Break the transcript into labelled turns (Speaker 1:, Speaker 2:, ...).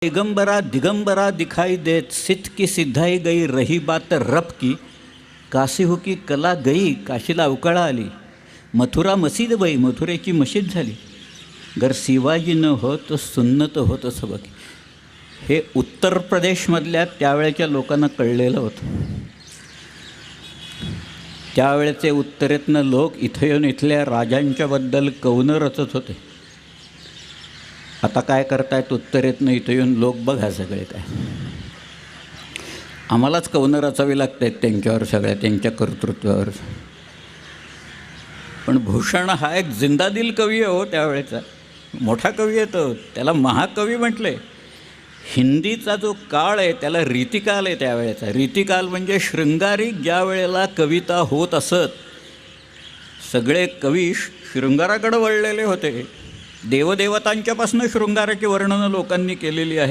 Speaker 1: दिगंबरा दिगंबरा दिखाई देत सिद्ध की सिद्धाई गई रही बात रब की काशी हो की कला गई काशीला अवकाळा आली मथुरा मसीद बाई मथुरेची मशीद झाली गर शिवाजी न होत सुन्नत होत सबकी. हे उत्तर प्रदेशमधल्या त्यावेळेच्या लोकांना कळलेलं होतं. त्यावेळेचे उत्तरेतनं लोक इथं येऊन इथल्या राजांच्याबद्दल कवनं रचत होते. आता काय करतायत उत्तरेतनं इथं येऊन लोक बघा सगळे काय आम्हालाच कवनं रचावी लागत आहेत त्यांच्यावर सगळ्या त्यांच्या कर्तृत्वावर. पण भूषण हा एक जिंदादिल कवी आहे हो त्यावेळेचा मोठा कवी आहे तो. त्याला महाकवी म्हटले. हिंदीचा जो काळ आहे त्याला रीतिकाल आहे त्यावेळेचा. रीतिकाल म्हणजे शृंगारिक ज्या वेळेला कविता होत असत सगळे कवी शृंगाराकडे वळलेले होते. देवदेवतांच्यापासून शृंगाराची वर्णनं लोकांनी केलेली आहेत.